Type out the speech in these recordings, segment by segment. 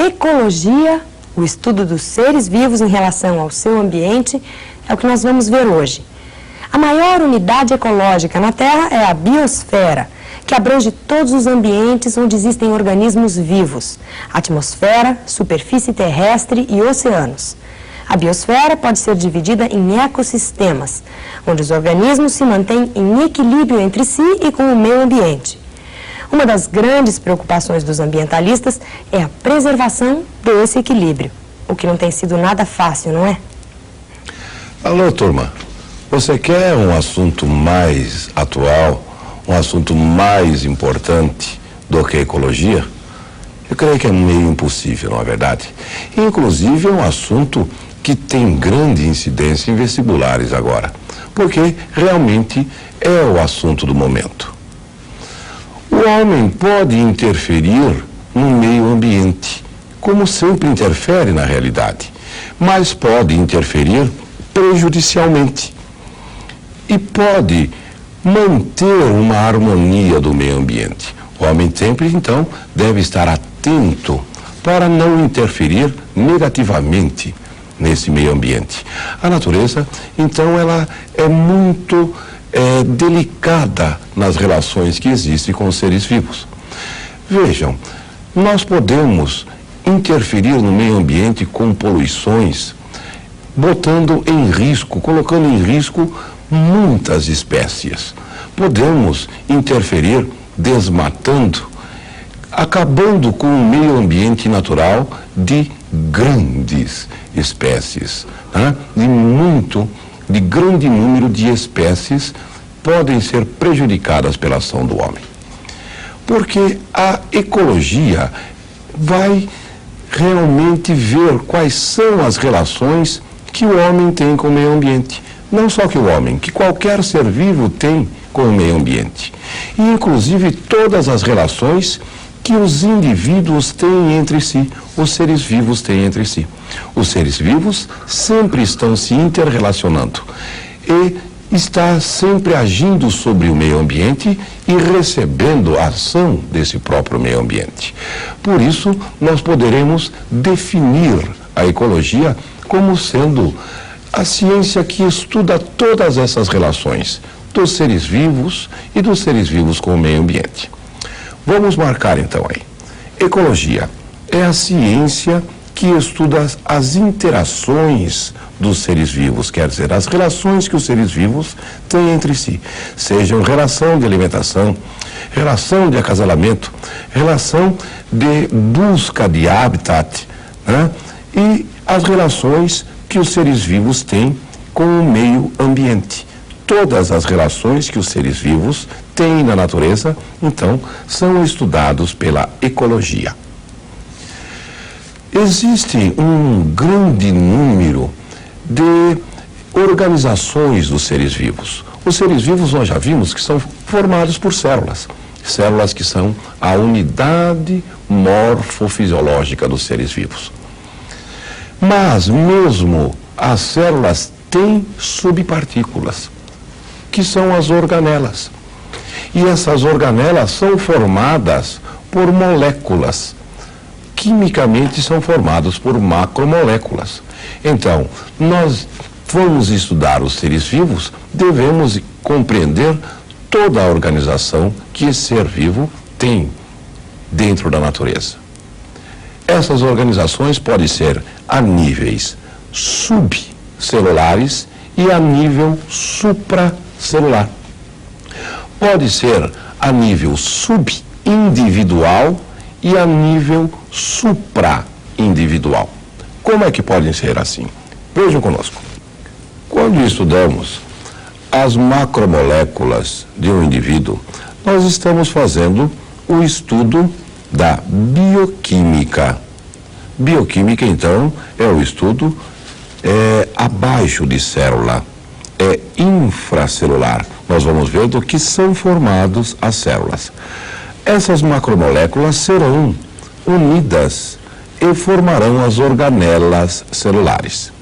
ecologia, o estudo dos seres vivos em relação ao seu ambiente, é o que nós vamos ver hoje. A maior unidade ecológica na Terra é a biosfera, que abrange todos os ambientes onde existem organismos vivos: atmosfera, superfície terrestre e oceanos. A biosfera pode ser dividida em ecossistemas, onde os organismos se mantêm em equilíbrio entre si e com o meio ambiente. Uma das grandes preocupações dos ambientalistas é a preservação desse equilíbrio, o que não tem sido nada fácil, não é? Alô, turma. Você quer um assunto mais atual, um assunto mais importante do que a ecologia? Eu creio que é meio impossível, não é verdade? Inclusive é um assunto que tem grande incidência em vestibulares agora, porque realmente é o assunto do momento. O homem pode interferir no meio ambiente, como sempre interfere na realidade, mas pode interferir prejudicialmente e pode manter uma harmonia do meio ambiente. O homem sempre, então, deve estar atento para não interferir negativamente nesse meio ambiente. A natureza, então, ela é muito delicada nas relações que existem com os seres vivos. Vejam, nós podemos interferir no meio ambiente com poluições, botando em risco, colocando em risco muitas espécies. Podemos interferir desmatando, acabando com o meio ambiente natural de grandes espécies, né? De grande número de espécies podem ser prejudicadas pela ação do homem. Porque a ecologia vai realmente ver quais são as relações que o homem tem com o meio ambiente. Não só que o homem, que qualquer ser vivo tem com o meio ambiente. E, inclusive, todas as relações que os indivíduos têm entre si, os seres vivos têm entre si. Os seres vivos sempre estão se interrelacionando e está sempre agindo sobre o meio ambiente e recebendo a ação desse próprio meio ambiente. Por isso, nós poderemos definir a ecologia como sendo a ciência que estuda todas essas relações dos seres vivos e dos seres vivos com o meio ambiente. Vamos marcar então aí. Ecologia é a ciência que estuda as interações dos seres vivos, quer dizer, as relações que os seres vivos têm entre si, sejam relação de alimentação, relação de acasalamento, relação de busca de habitat, né? E as relações que os seres vivos têm com o meio ambiente. Todas as relações que os seres vivos têm na natureza, então, são estudados pela ecologia. Existe um grande número de organizações dos seres vivos. Os seres vivos, nós já vimos que são formados por células. Células que são a unidade morfofisiológica dos seres vivos. Mas mesmo as células têm subpartículas, que são as organelas. E essas organelas são formadas por moléculas. Quimicamente são formadas por macromoléculas. Então, nós vamos estudar os seres vivos, devemos compreender toda a organização que esse ser vivo tem dentro da natureza. Essas organizações podem ser a níveis subcelulares e a nível supracelular. Pode ser a nível subindividual e a nível supraindividual. Como é que podem ser assim? Vejam conosco. Quando estudamos as macromoléculas de um indivíduo, nós estamos fazendo o estudo da bioquímica. Bioquímica, então, é o estudo abaixo de célula, é infracelular. Nós vamos ver do que são formados as células. Essas macromoléculas serão unidas e formarão as organelas celulares.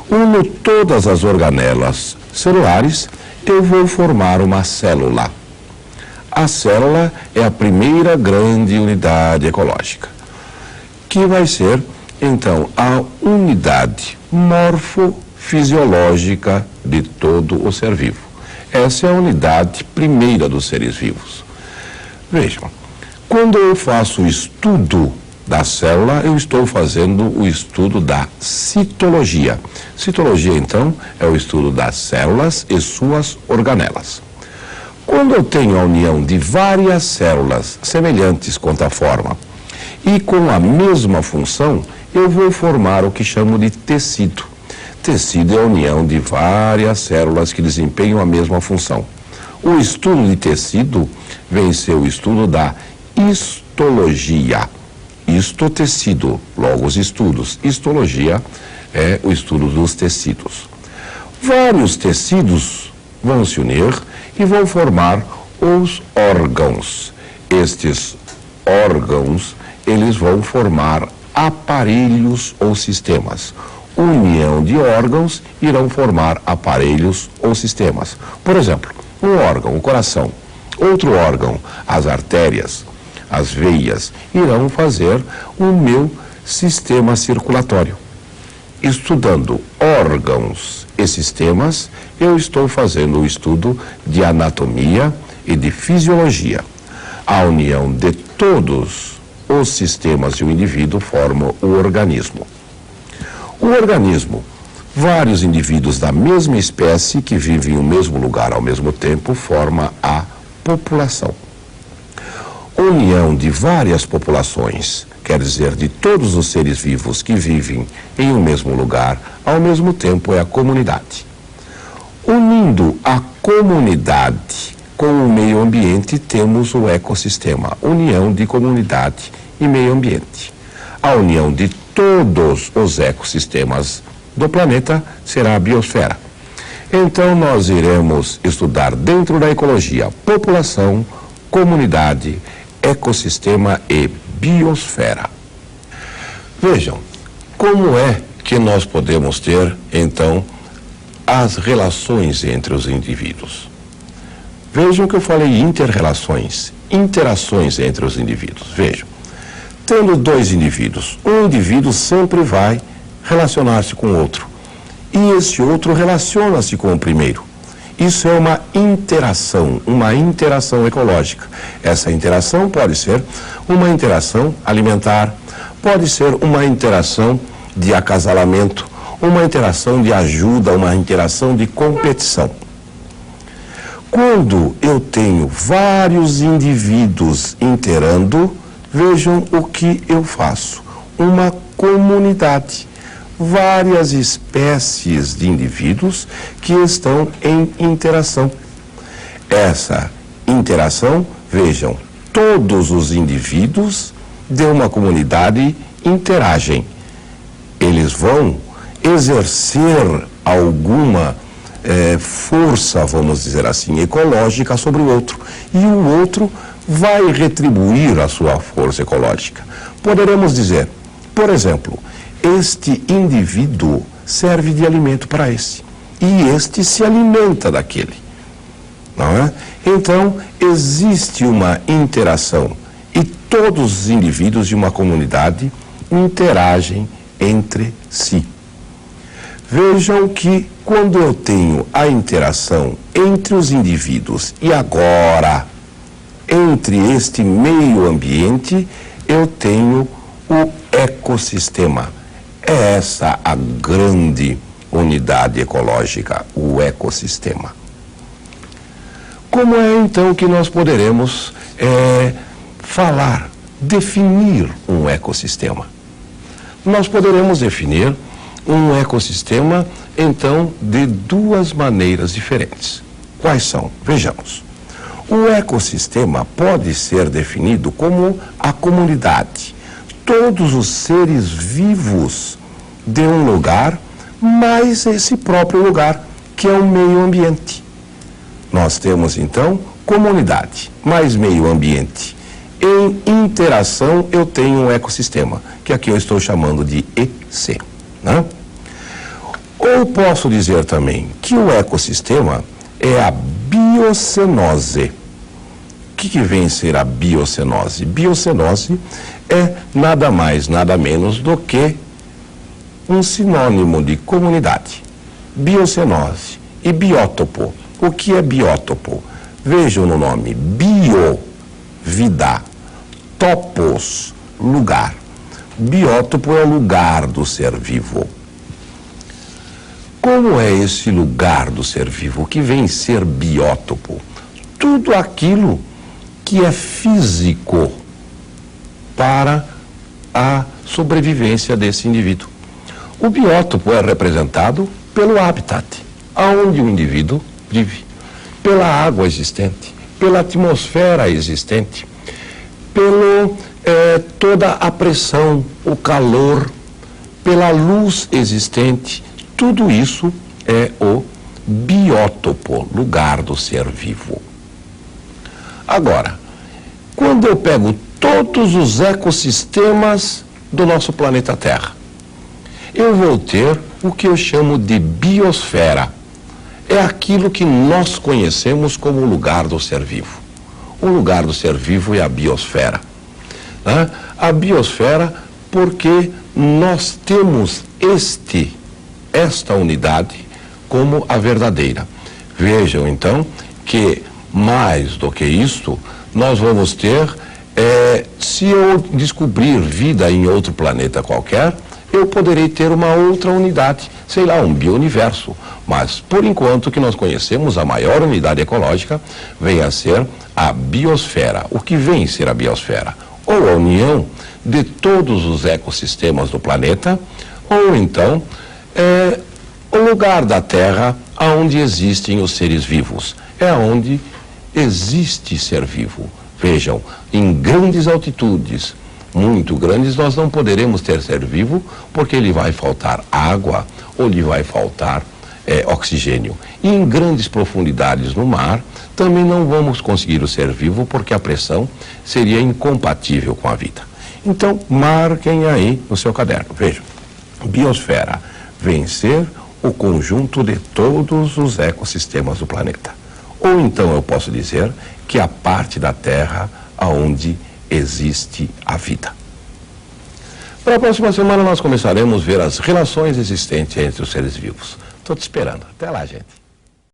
Uno todas as organelas celulares, eu vou formar uma célula. A célula é a primeira grande unidade ecológica, que vai ser, então, a unidade morfofisiológica de todo o ser vivo. Essa é a unidade primeira dos seres vivos. Vejam, quando eu faço o estudo da célula, eu estou fazendo o estudo da citologia. Citologia, então, é o estudo das células e suas organelas. Quando eu tenho a união de várias células semelhantes quanto à forma e com a mesma função, eu vou formar o que chamo de tecido. Tecido é a união de várias células que desempenham a mesma função. O estudo de tecido vem ser o estudo da histologia. Histotecido, logo os estudos. Histologia é o estudo dos tecidos. Vários tecidos vão se unir e vão formar os órgãos. Estes órgãos, eles vão formar aparelhos ou sistemas. União de órgãos irão formar aparelhos ou sistemas. Por exemplo, um órgão, o coração. Outro órgão, as artérias, as veias, irão fazer o meu sistema circulatório. Estudando órgãos e sistemas, eu estou fazendo o estudo de anatomia e de fisiologia. A união de todos os sistemas de um indivíduo forma o organismo. O organismo, vários indivíduos da mesma espécie que vivem em um mesmo lugar ao mesmo tempo, forma a população. União de várias populações, quer dizer, de todos os seres vivos que vivem em um mesmo lugar ao mesmo tempo, é a comunidade. Unindo a comunidade com o meio ambiente, temos o ecossistema, união de comunidade e meio ambiente. A união de todos os ecossistemas do planeta será a biosfera. Então, nós iremos estudar dentro da ecologia população, comunidade, ecossistema e biosfera. Vejam, como é que nós podemos ter, então, as relações entre os indivíduos. Vejam que eu falei inter-relações, interações entre os indivíduos. Vejam, tendo dois indivíduos, um indivíduo sempre vai relacionar-se com o outro e esse outro relaciona-se com o primeiro. Isso é uma interação ecológica. Essa interação pode ser uma interação alimentar, pode ser uma interação de acasalamento, uma interação de ajuda, uma interação de competição. Quando eu tenho vários indivíduos interando, vejam o que eu faço. Uma comunidade. Várias espécies de indivíduos que estão em interação. Essa interação, vejam, todos os indivíduos de uma comunidade interagem. Eles vão exercer alguma força, vamos dizer assim, ecológica sobre o outro. E o outro vai retribuir a sua força ecológica. Poderemos dizer, por exemplo, este indivíduo serve de alimento para esse. E este se alimenta daquele. Não é? Então, existe uma interação. E todos os indivíduos de uma comunidade interagem entre si. Vejam que quando eu tenho a interação entre os indivíduos e agora entre este meio ambiente, eu tenho o ecossistema. É essa a grande unidade ecológica, o ecossistema. Como é então que nós poderemos definir um ecossistema? Nós poderemos definir um ecossistema, então, de duas maneiras diferentes. Quais são? Vejamos. O ecossistema pode ser definido como a comunidade. Todos os seres vivos de um lugar, mais esse próprio lugar, que é o meio ambiente. Nós temos, então, comunidade, mais meio ambiente. Em interação, eu tenho um ecossistema, que aqui eu estou chamando de EC. Né? Ou posso dizer também que o ecossistema é a biocenose. que vem ser a biocenose? Biocenose é nada mais, nada menos do que um sinônimo de comunidade. Biocenose e biótopo. O que é biótopo? Vejam no nome: bio, vida, topos, lugar. Biótopo é o lugar do ser vivo. Como é esse lugar do ser vivo? O que vem ser biótopo? Tudo aquilo que é físico para a sobrevivência desse indivíduo. O biótopo é representado pelo habitat, aonde o indivíduo vive, pela água existente, pela atmosfera existente, pelo toda a pressão, o calor, pela luz existente. Tudo isso é o biótopo, lugar do ser vivo. Agora, quando eu pego todos os ecossistemas do nosso planeta Terra, eu vou ter o que eu chamo de biosfera. É aquilo que nós conhecemos como o lugar do ser vivo. O lugar do ser vivo é a biosfera. Né? A biosfera porque nós temos esta unidade como a verdadeira. Vejam então que mais do que isto, nós vamos ter, se eu descobrir vida em outro planeta qualquer, eu poderei ter uma outra unidade, sei lá, um biouniverso. Mas, por enquanto, que nós conhecemos, a maior unidade ecológica vem a ser a biosfera. O que vem ser a biosfera? Ou a união de todos os ecossistemas do planeta, ou então o lugar da Terra onde existem os seres vivos. É onde existe ser vivo. Vejam, em grandes altitudes, muito grandes, nós não poderemos ter ser vivo porque lhe vai faltar água ou lhe vai faltar oxigênio. E em grandes profundidades no mar, também não vamos conseguir o ser vivo porque a pressão seria incompatível com a vida. Então, marquem aí no seu caderno. Vejam, biosfera vem ser o conjunto de todos os ecossistemas do planeta. Ou então eu posso dizer que a parte da Terra onde existe a vida. Para a próxima semana nós começaremos a ver as relações existentes entre os seres vivos. Estou te esperando. Até lá, gente.